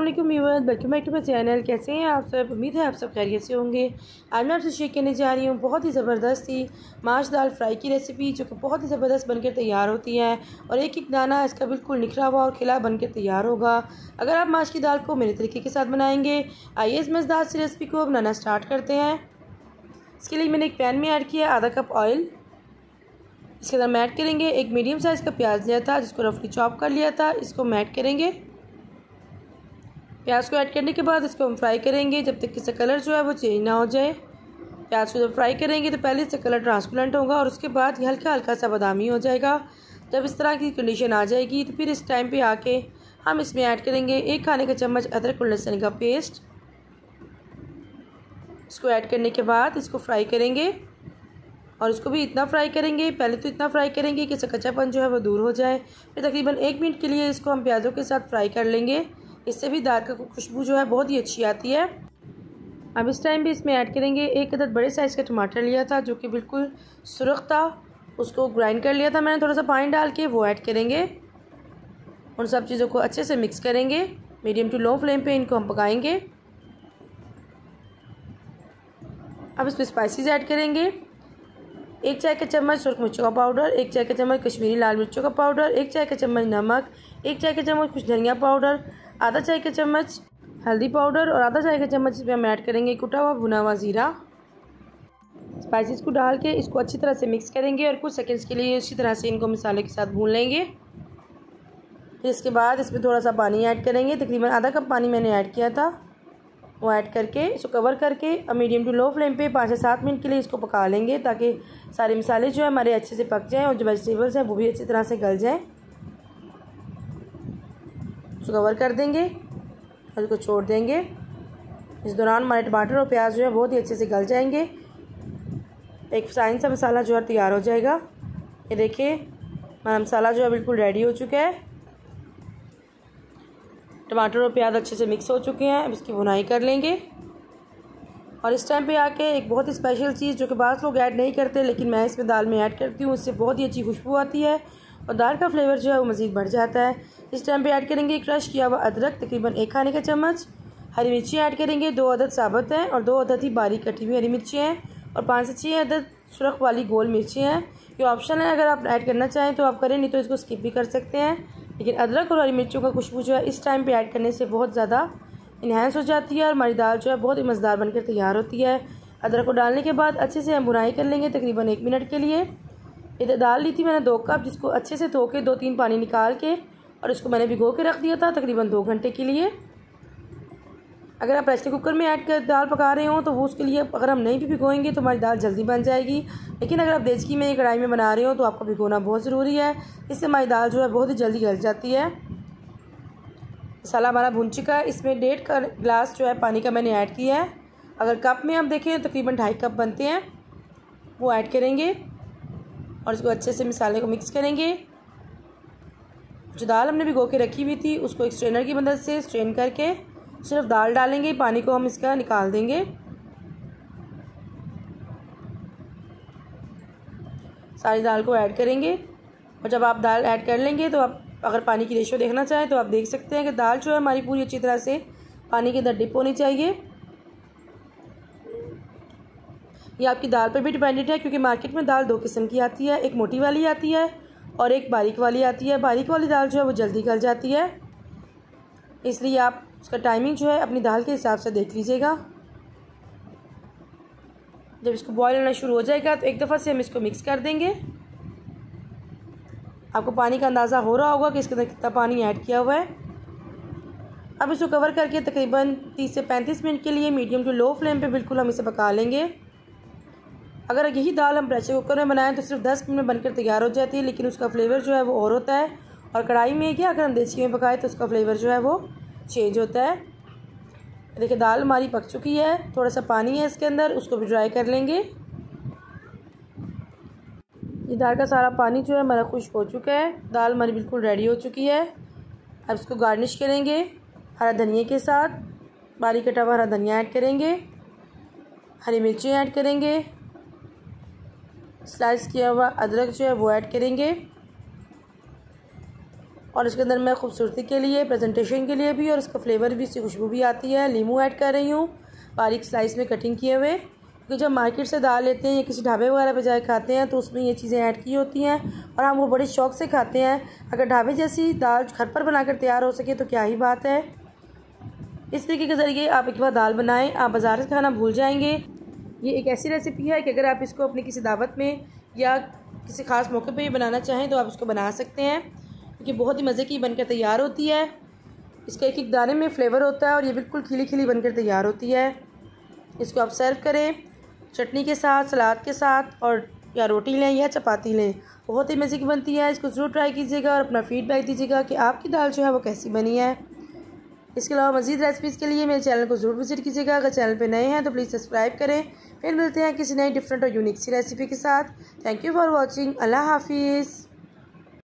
वालेकुम viewers, welcome back to my channel. कैसे हैं आप सब? उम्मीद है आप सब खैरियत से होंगे। आज मैं आपसे शेयर करने जा रही हूँ बहुत ही ज़बरदस्त सी माश दाल फ्राई की रेसिपी, जो कि बहुत ही ज़बरदस्त बनकर तैयार होती है और एक एक दाना इसका बिल्कुल निखरा हुआ और खिला बनकर तैयार होगा अगर आप माश की दाल को मेरे तरीके के साथ बनाएंगे। आइए इस मज़ेदार सी रेसिपी को बनाना स्टार्ट करते हैं। इसके लिए मैंने एक पैन में ऐड किया आधा कप ऑयल। इसके अंदर हम ऐड करेंगे एक मीडियम साइज़ का प्याज लिया था, जिसको रफली चॉप कर लिया था। इसको हम ऐड करेंगे। प्याज को ऐड करने के बाद इसको हम फ्राई करेंगे जब तक कि इसका कलर जो है वो चेंज ना हो जाए। प्याज को जब फ्राई करेंगे तो पहले इसका कलर ट्रांसपेरेंट होगा और उसके बाद ये हल्का हल्का सा बादामी हो जाएगा। जब इस तरह की कंडीशन आ जाएगी तो फिर इस टाइम पे आके हम इसमें ऐड करेंगे 1 खाने का चम्मच अदरक और लहसुन का पेस्ट। इसको ऐड करने के बाद इसको फ्राई करेंगे और इसको भी इतना फ्राई करेंगे, पहले तो इतना फ्राई करेंगे कि इसका कच्चापन जो है वो दूर हो जाए। फिर तकरीबन 1 मिनट के लिए इसको हम प्याज़ों के साथ फ्राई कर लेंगे। इससे भी दाल का खुशबू जो है बहुत ही अच्छी आती है। अब इस टाइम भी इसमें ऐड करेंगे 1 अदद बड़े साइज़ का टमाटर लिया था, जो कि बिल्कुल सुरख था। उसको ग्राइंड कर लिया था मैंने थोड़ा सा पानी डाल के, वो ऐड करेंगे। उन सब चीज़ों को अच्छे से मिक्स करेंगे। मीडियम टू लो फ्लेम पे इनको हम पकाएंगे। अब इसमें स्पाइसेस ऐड करेंगे। 1 चाय का चम्मच सुरख मिर्चों का पाउडर, 1 चाय का चम्मच कश्मीरी लाल मिर्चों का पाउडर, 1 चाय का चम्मच नमक, 1 चाय का चम्मच कुछ धनिया पाउडर, आधा चाय का चम्मच हल्दी पाउडर और आधा चाय का चम्मच इसमें हम ऐड करेंगे कुटा हुआ भुना हुआ ज़ीरा। स्पाइसेस को डाल के इसको अच्छी तरह से मिक्स करेंगे और कुछ सेकंड्स के लिए इसी तरह से इनको मसाले के साथ भून लेंगे। फिर इसके बाद इसमें थोड़ा सा पानी ऐड करेंगे, तकरीबन आधा कप पानी मैंने ऐड किया था। वो ऐड करके इसको कवर करके मीडियम टू लो फ्लेम पे 5 से 7 मिनट के लिए इसको पका लेंगे, ताकि सारे मसाले जो है हमारे अच्छे से पक जाएँ और जो वेजिटेबल्स हैं वो भी अच्छी तरह से गल जाएँ। इसको कवर कर देंगे और इसको छोड़ देंगे। इस दौरान हमारे टमाटर और प्याज जो है बहुत ही अच्छे से गल जाएंगे। एक फाइन सा मसाला जो है तैयार हो जाएगा। ये देखिए हमारा मसाला जो है बिल्कुल रेडी हो चुका है। टमाटर और प्याज अच्छे से मिक्स हो चुके हैं। अब इसकी भुनाई कर लेंगे और इस टाइम पे आके एक बहुत ही स्पेशल चीज़ जो कि बाज़ लोग ऐड नहीं करते, लेकिन मैं इसमें दाल में ऐड करती हूँ, उससे बहुत ही अच्छी खुशबू आती है और दाल का फ्लेवर जो है वो मज़ीद बढ़ जाता है। इस टाइम पे ऐड करेंगे क्रश किया हुआ अदरक, तकरीबन 1 खाने का चम्मच। हरी मिर्ची ऐड करेंगे, 2 अदद साबुत हैं और 2 अदद ही बारीक कटी हुई हरी मिर्ची हैं और 5 से 6 अदद सुरख वाली गोल मिर्ची हैं। ये ऑप्शन है, अगर आप ऐड करना चाहें तो आप करें, नहीं तो इसको स्किप भी कर सकते हैं। लेकिन अदरक और हरी मिर्चों का खुशबू जो है इस टाइम पे ऐड करने से बहुत ज़्यादा इन्हेंस हो जाती है और हमारी दाल जो है बहुत ही मज़ेदार बनकर तैयार होती है। अदरक को डालने के बाद अच्छे से हम भुनाई कर लेंगे तकरीबन 1 मिनट के लिए। इधर दाल ली थी मैंने 2 कप, जिसको अच्छे से धो के 2-3 पानी निकाल के और इसको मैंने भिगो के रख दिया था तकरीबन 2 घंटे के लिए। अगर आप प्रेशर कुकर में ऐड कर दाल पका रहे हो तो वो उसके लिए अगर हम नहीं भी भिगोएंगे तो हमारी दाल जल्दी बन जाएगी। लेकिन अगर आप देचकी में कढ़ाई में बना रहे हो तो आपको भिगोना बहुत ज़रूरी है, इससे हमारी दाल जो है बहुत ही जल्दी गल जाती है। मसाला हमारा भुन चुका है। इसमें 1.5 गिलास जो है पानी का मैंने ऐड किया है। अगर कप में हम देखें तो तकरीबन 2.5 कप बनते हैं। वो ऐड करेंगे और इसको अच्छे से मसाले को मिक्स करेंगे। जो दाल हमने भिगो के रखी हुई थी उसको एक स्ट्रेनर की मदद से स्ट्रेन करके सिर्फ दाल डालेंगे, पानी को हम इसका निकाल देंगे। सारी दाल को ऐड करेंगे और जब आप दाल ऐड कर लेंगे तो आप अगर पानी की रेशो देखना चाहें तो आप देख सकते हैं कि दाल जो है हमारी पूरी अच्छी तरह से पानी के अंदर डिप होनी चाहिए। ये आपकी दाल पर भी डिपेंडेंट है, क्योंकि मार्केट में दाल 2 किस्म की आती है, एक मोटी वाली आती है और एक बारीक वाली आती है। बारीक वाली दाल जो है वो जल्दी गल जाती है, इसलिए आप उसका टाइमिंग जो है अपनी दाल के हिसाब से देख लीजिएगा। जब इसको बॉयल होना शुरू हो जाएगा तो एक दफ़ा से हम इसको मिक्स कर देंगे। आपको पानी का अंदाज़ा हो रहा होगा कि इसके अंदर कितना पानी ऐड किया हुआ है। अब इसको कवर करके तकरीबन 30 से 35 मिनट के लिए मीडियम टू लो फ्लेम पे बिल्कुल हम इसे पका लेंगे। अगर यही दाल हम प्रेशर कुकर में बनाएं तो सिर्फ 10 मिनट में बनकर तैयार हो जाती है, लेकिन उसका फ्लेवर जो है वो और होता है। और कढ़ाई में क्या अगर हम देसी में पकाएं तो उसका फ्लेवर जो है वो चेंज होता है। देखिए दाल हमारी पक चुकी है, थोड़ा सा पानी है इसके अंदर, उसको भी ड्राई कर लेंगे। ये दाल का सारा पानी जो है हमारा खुश्क हो चुका है। दाल हमारी बिल्कुल रेडी हो चुकी है। अब इसको गार्निश करेंगे हरा धनिया के साथ। बारीक कटा हुआ हरा धनिया ऐड करेंगे, हरी मिर्ची ऐड करेंगे, स्लाइस किया हुआ अदरक जो है वो ऐड करेंगे। और इसके अंदर मैं खूबसूरती के लिए, प्रेजेंटेशन के लिए भी और इसका फ्लेवर भी, इसकी खुशबू भी आती है, लीमू ऐड कर रही हूँ बारीक स्लाइस में कटिंग किए हुए। क्योंकि जब मार्केट से दाल लेते हैं या किसी ढाबे वगैरह पे जाके खाते हैं तो उसमें ये चीज़ें ऐड की होती हैं और हम वो बड़े शौक़ से खाते हैं। अगर ढाबे जैसी दाल घर पर बनाकर तैयार हो सके तो क्या ही बात है। इस तरीके के ज़रिए आप एक बार दाल बनाएं, आप बाज़ार से खाना भूल जाएंगे। ये एक ऐसी रेसिपी है कि अगर आप इसको अपनी किसी दावत में या किसी ख़ास मौके पे बनाना चाहें तो आप इसको बना सकते हैं, क्योंकि बहुत ही मज़े की बनकर तैयार होती है। इसका एक एक दाने में फ़्लेवर होता है और ये बिल्कुल खिली खिली बनकर तैयार होती है। इसको आप सर्व करें चटनी के साथ, सलाद के साथ, और या रोटी लें या चपाती लें, बहुत ही मज़े की बनती है। इसको ज़रूर ट्राई कीजिएगा और अपना फ़ीडबैक दीजिएगा कि आपकी दाल जो है वो कैसी बनी है। इसके अलावा मज़ीद रेसिपीज़ के लिए मेरे चैनल को ज़रूर विज़िट कीजिएगा। अगर चैनल पे नए हैं तो प्लीज़ सब्सक्राइब करें। फिर मिलते हैं किसी नई डिफरेंट और यूनिक सी रेसिपी के साथ। Thank you for watching. अल्लाह हाफिज़।